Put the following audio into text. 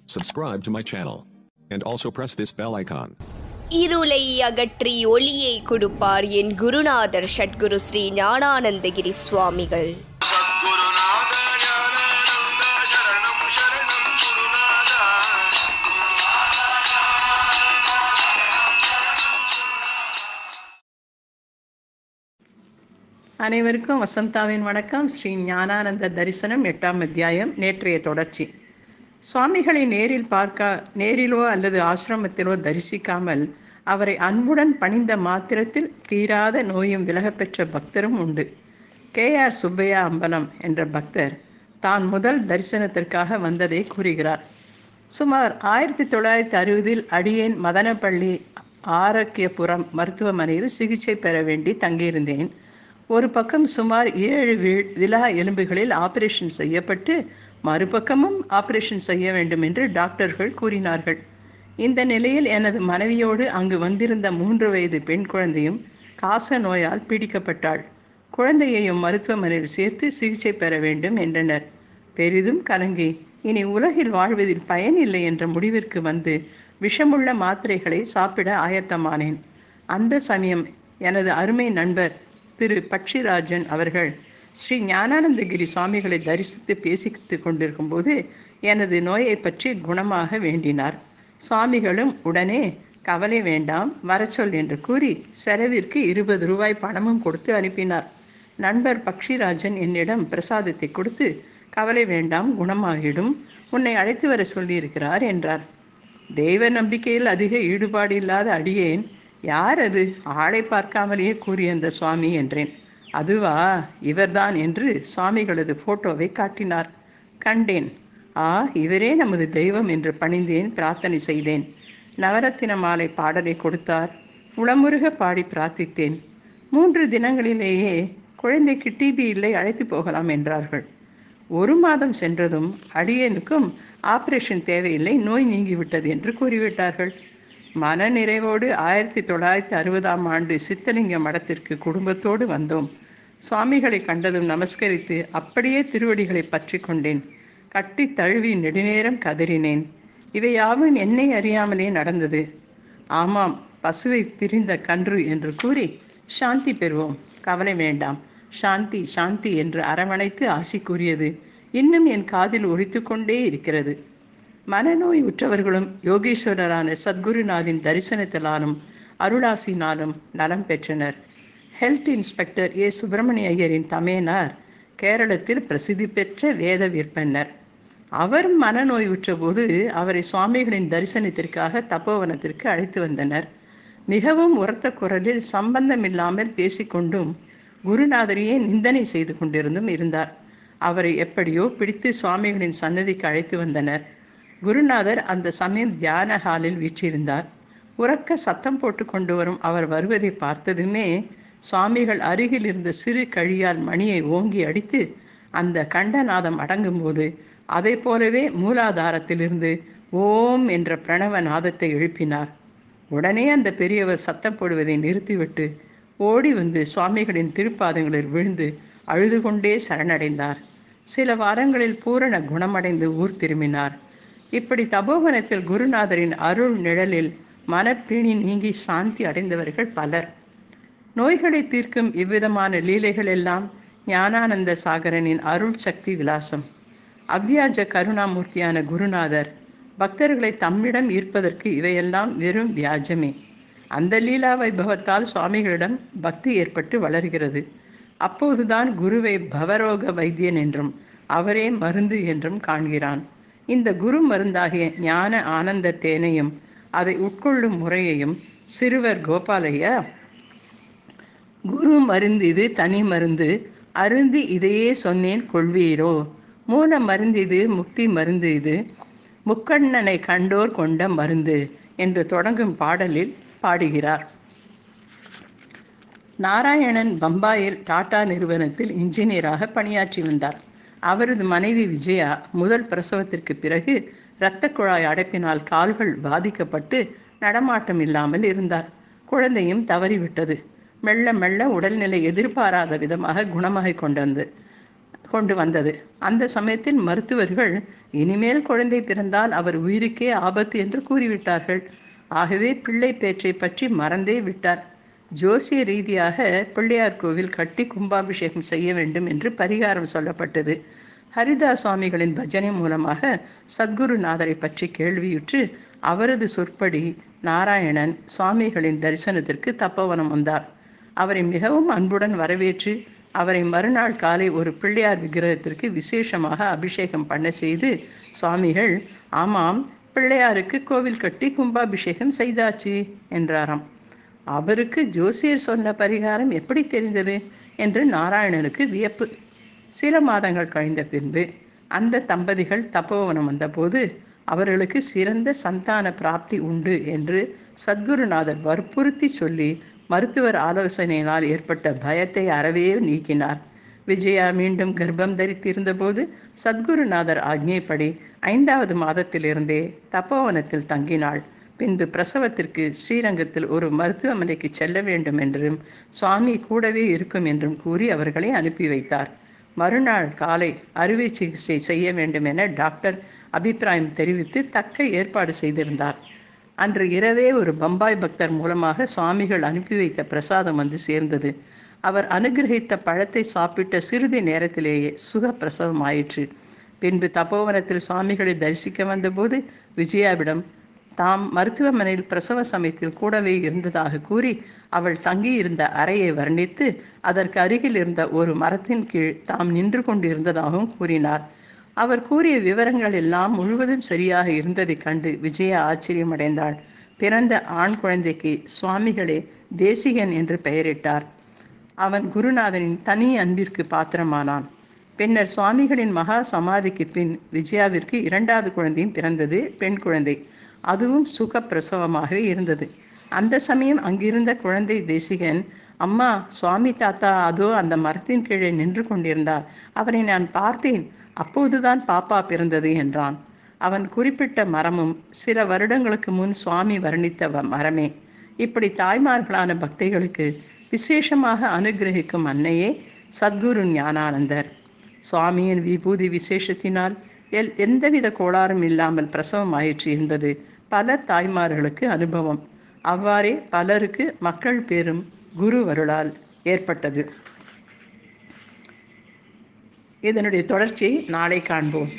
Subscribe to my channel. And also press this bell icon. இருளை அகற்றி ஒளியை கொடுப்பார் என் குருநாதர் சத்குரு ஸ்ரீ ஞானானந்தகிரி சுவாமிகள். அனைவருக்கும் வசந்தாவின் வணக்கம். ஸ்ரீ ஞானானந்த தரிசனம் 8ஆம் அத்தியாயம் நேற்றைய தொடர்ச்சி. சுவாமிகளை நேரிலோ அல்லது ஆசிரமத்திலோ தரிசிக்காமல் அவரை அன்புடன் பணிந்த மாத்திரத்தில் தீராத நோயும் விலகப்பெற்ற பக்தரும் உண்டு. KR சுப்பையா அம்பலம் என்ற பக்தர் தான் முதல் தரிசனத்திற்காக வந்ததை கூறுகிறார். சுமார் 1960 அடியேன் மதனப்பள்ளி ஆரோக்கியபுரம் மருத்துவமனையில் சிகிச்சை பெற வேண்டி தங்கியிருந்தேன். ஒரு பக்கம் சுமார் 7 விலா எலும்புகளில் ஆபரேஷன் செய்யப்பட்டு மறுபக்கமும் ஆபரேஷன் செய்ய வேண்டும் என்று டாக்டர்கள் கூறினார்கள். இந்த நிலையில் எனது மனைவியோடு அங்கு வந்திருந்த 3 வயது பெண் குழந்தையும் காச நோயால் பீடிக்கப்பட்டாள். குழந்தையையும் மருத்துவமனையில் சேர்த்து சிகிச்சை பெற வேண்டும் என்றனர். பெரிதும் கலங்கி இனி உலகில் வாழ்வதில் பயன் இல்லை என்ற முடிவிற்கு வந்து விஷமுள்ள மாத்திரைகளை சாப்பிட ஆயத்தமானேன். அந்த சமயம் எனது அருமை நண்பர் திரு பக்ஷிராஜன் அவர்கள் ஸ்ரீ ஞானானந்தகிரி சுவாமிகளை தரிசித்து பேசித்து கொண்டிருக்கும் போது எனது நோயை பற்றி குணமாக வேண்டினார். சுவாமிகளும் உடனே கவலை வேண்டாம், வரச்சொல் என்று கூறி செலவிற்கு 20 ரூபாய் பணமும் கொடுத்து அனுப்பினார். நண்பர் பக்ஷிராஜன் என்னிடம் பிரசாதத்தை கொடுத்து கவலை வேண்டாம், குணமாகிடும், உன்னை அழைத்து வர சொல்லியிருக்கிறார் என்றார். தெய்வ நம்பிக்கையில் அதிக ஈடுபாடு இல்லாத அடியேன், யார் அது, ஆளை பார்க்காமலேயே கூறிய அந்த சுவாமி என்றேன். அதுவா, இவர்தான் என்று சுவாமிகளது போட்டோவை காட்டினார். கண்டேன். இவரே நமது தெய்வம் என்று பணிந்தேன், பிரார்த்தனை செய்தேன். நவரத்தின மாலை பாடலை கொடுத்தார். உளமுருக பாடி பிரார்த்தித்தேன். 3 தினங்களிலேயே குழந்தைக்கு டிபி இல்லை, அழைத்து போகலாம் என்றார்கள். 1 மாதம் சென்றதும் அடியேனுக்கும் ஆபரேஷன் தேவையில்லை, நோய் நீங்கிவிட்டது என்று கூறிவிட்டார்கள். மன நிறைவோடு 1960ஆம் ஆண்டு சித்தலிங்க மடத்திற்கு குடும்பத்தோடு வந்தோம். சுவாமிகளை கண்டதும் நமஸ்கரித்து அப்படியே திருவடிகளை பற்றி கொண்டேன். கட்டி தழுவி நெடுநேரம் கதறினேன். இவையாவும் என்னை அறியாமலே நடந்தது. ஆமாம், பசுவை பிரிந்த கன்று என்று கூறி சாந்தி பெறுவோம், கவலை வேண்டாம், சாந்தி சாந்தி என்று அரவணைத்து ஆசி கூறியது இன்னும் என் காதில் ஒலித்து கொண்டே இருக்கிறது. மனநோய் உற்றவர்களும் யோகீஸ்வரரான சத்குருநாதின் தரிசனத்தினாலும் அருளாசினாலும் நலம் பெற்றனர். ஹெல்த் இன்ஸ்பெக்டர் சுப்பிரமணிய ஐயரின் தமையனார் கேரளத்தில் பிரசித்தி பெற்ற வேத விற்பனர். அவர் மனநோய் உற்ற போது அவரை சுவாமிகளின் தரிசனத்திற்காக தப்போவனத்திற்கு அழைத்து வந்தனர். மிகவும் உரத்த குரலில் சம்பந்தமில்லாமல் பேசிக்கொண்டும் குருநாதரையே நிந்தனை செய்து கொண்டிருந்தும் இருந்தார். அவரை எப்படியோ பிடித்து சுவாமிகளின் சன்னதிக்கு அழைத்து வந்தனர். குருநாதர் அந்த சமயம் தியான ஹாலில் வீற்றிருந்தார். உறக்க சத்தம் போட்டு கொண்டு வரும் அவர் வருவதை பார்த்ததுமே சுவாமிகள் அருகில் இருந்த சிறு கழியால் மணியை ஓங்கி அடித்து அந்த கண்டநாதம் அடங்கும் போது அதை போலவே மூலாதாரத்திலிருந்து ஓம் என்ற பிரணவ நாதத்தை எழுப்பினார். உடனே அந்த பெரியவர் சத்தம் போடுவதை நிறுத்திவிட்டு ஓடி வந்து சுவாமிகளின் திருப்பாதங்களில் விழுந்து அழுது கொண்டே சரணடைந்தார். சில வாரங்களில் பூரண குணமடைந்து ஊர் திரும்பினார். இப்படி தபோவனத்தில் குருநாதரின் அருள் நிழலில் மனப்பிணி நீங்கி சாந்தி அடைந்தவர்கள் பலர். நோய்களை தீர்க்கும் இவ்விதமான லீலைகள் எல்லாம் ஞானானந்த சாகரனின் அருள் சக்தி விலாசம். அவ்வியாஜ கருணாமூர்த்தியான குருநாதர் பக்தர்களை தம்மிடம் ஈர்ப்பதற்கு இவையெல்லாம் வெறும் வியாஜமே. அந்த லீலா வைபவத்தால் சுவாமிகளிடம் பக்தி ஏற்பட்டு வளர்கிறது. அப்போதுதான் குருவை பவரோக வைத்தியன் என்றும் அவரே மருந்து என்றும் காண்கிறான். இந்த குரு மருந்தாகிய ஞான ஆனந்த தேனையும் அதை உட்கொள்ளும் முறையையும் சிறுவர் கோபாலையா, குரு மருந்து இது, தனி மருந்து, அருந்தி இதையே சொன்னேன் கொள்வீரோ, மூல மருந்து இது, முக்தி மருந்து இது, முக்கண்ணனை கண்டோர் கொண்ட மருந்து என்று தொடங்கும் பாடலில் பாடுகிறார். நாராயணன் பம்பாயில் டாடா நிறுவனத்தில் இன்ஜினியராக பணியாற்றி வந்தார். அவரது மனைவி விஜயா முதல் பிரசவத்திற்கு பிறகு இரத்த குழாய் அடைப்பினால் கால்கள் பாதிக்கப்பட்டு நடமாட்டம் இல்லாமல் இருந்தார். குழந்தையும் தவறிவிட்டது. மெல்ல மெல்ல உடல்நிலை எதிர்பாராத விதமாக குணமாகிக் கொண்டது. கொண்டு வந்தது. அந்த சமயத்தில் மருத்துவர்கள் இனிமேல் குழந்தை பிறந்தால் அவர் உயிருக்கே ஆபத்து என்று கூறிவிட்டார்கள். ஆகவே பிள்ளை பேற்றை பற்றி மறந்தே விட்டார். ஜோசிய ரீதியாக பிள்ளையார் கோவில் கட்டி கும்பாபிஷேகம் செய்ய வேண்டும் என்று பரிகாரம் சொல்லப்பட்டது. ஹரிதாஸ் சுவாமிகளின் பஜனை மூலமாக சத்குருநாதரை பற்றி கேள்வியுற்று அவரது சொற்படி நாராயணன் சுவாமிகளின் தரிசனத்திற்கு தப்போவனம் வந்தார். அவரை மிகவும் அன்புடன் வரவேற்று அவரை மறுநாள் காலை ஒரு பிள்ளையார் விக்கிரகத்திற்கு விசேஷமாக அபிஷேகம் பண்ண செய்து சுவாமிகள், ஆமாம், பிள்ளையாருக்கு கோவில் கட்டி கும்பாபிஷேகம் செய்தாச்சு என்றாராம். அவருக்கு ஜோசியர் சொன்ன பரிகாரம் எப்படி தெரிந்தது என்று நாராயணனுக்கு வியப்பு. சில மாதங்கள் கழிந்த பின்பு அந்த தம்பதிகள் தப்போவனம் வந்தபோது அவர்களுக்கு சிறந்த சந்தான பிராப்தி உண்டு என்று சத்குருநாதர் வற்புறுத்தி சொல்லி மருத்துவர் ஆலோசனையினால் ஏற்பட்ட பயத்தை அறவே நீக்கினார். விஜயா மீண்டும் கர்ப்பம் தரித்திருந்த போது சத்குருநாதர் ஆக்ஞைப்படி 5வது மாதத்திலிருந்தே தப்போவனத்தில் தங்கினாள். பின்பு பிரசவத்திற்கு ஸ்ரீரங்கத்தில் ஒரு மருத்துவமனைக்கு செல்ல வேண்டும் என்றும் சுவாமி கூடவே இருக்கும் என்றும் கூறி அவர்களை அனுப்பி வைத்தார். மறுநாள் காலை அறுவை சிகிச்சை செய்ய வேண்டும் என டாக்டர் அபிப்பிராயம் தெரிவித்து தக்க ஏற்பாடு செய்திருந்தார். அன்று இரவே ஒரு பம்பாய் பக்தர் மூலமாக சுவாமிகள் அனுப்பி வைத்த பிரசாதம் வந்து சேர்ந்தது. அவர் அனுகிரகித்த பழத்தை சாப்பிட்ட சிறிது நேரத்திலேயே சுகப்பிரசவம் ஆயிற்று. பின்பு தப்போவனத்தில் சுவாமிகளை தரிசிக்க வந்தபோது விஜயாவிடம் தாம் மருத்துவமனையில் பிரசவ சமயத்தில் கூடவே இருந்ததாக கூறி அவள் தங்கியிருந்த அறையை வர்ணித்து அதற்கு அருகில் இருந்த ஒரு மரத்தின் கீழ் தாம் நின்று கொண்டிருந்ததாகவும் கூறினார். அவர் கூறிய விவரங்கள் எல்லாம் முழுவதும் சரியாக இருந்ததைக் கண்டு விஜயா ஆச்சரியமடைந்தாள். பிறந்த ஆண் குழந்தைக்கு சுவாமிகளே தேசிகன் என்று பெயரிட்டார். அவன் குருநாதனின் தனி அன்பிற்கு பாத்திரமானான். பின்னர் சுவாமிகளின் மகா சமாதிக்கு பின் விஜயாவிற்கு 2வது குழந்தையும் பிறந்தது, பெண் குழந்தை. அதுவும் சுகப்பிரசவமாகவே இருந்தது. அந்த சமயம் அங்கிருந்த குழந்தை தேசிகன், அம்மா, சுவாமி தாத்தா அதோ அந்த மரத்தின் கீழே நின்று கொண்டிருந்தார், அவரை நான் பார்த்தேன், அப்போதுதான் பாப்பா பிறந்தது என்றான். அவன் குறிப்பிட்ட மரமும் சில வருடங்களுக்கு முன் சுவாமி வர்ணித்த மரமே. இப்படி தாய்மார்களான பக்திகளுக்கு விசேஷமாக அனுகிரகிக்கும் அன்னையே சத்குரு ஞானானந்தர். சுவாமியின் விபூதி விசேஷத்தினால் எந்தவித கோளாறும் இல்லாமல் பிரசவம் ஆயிற்று என்பது பல தாய்மார்களுக்கு அனுபவம். அவ்வாறே பலருக்கு மக்கள் பேரும் குரு அருளால் ஏற்பட்டது. இதனுடைய தொடர்ச்சியை நாளை காண்போம்.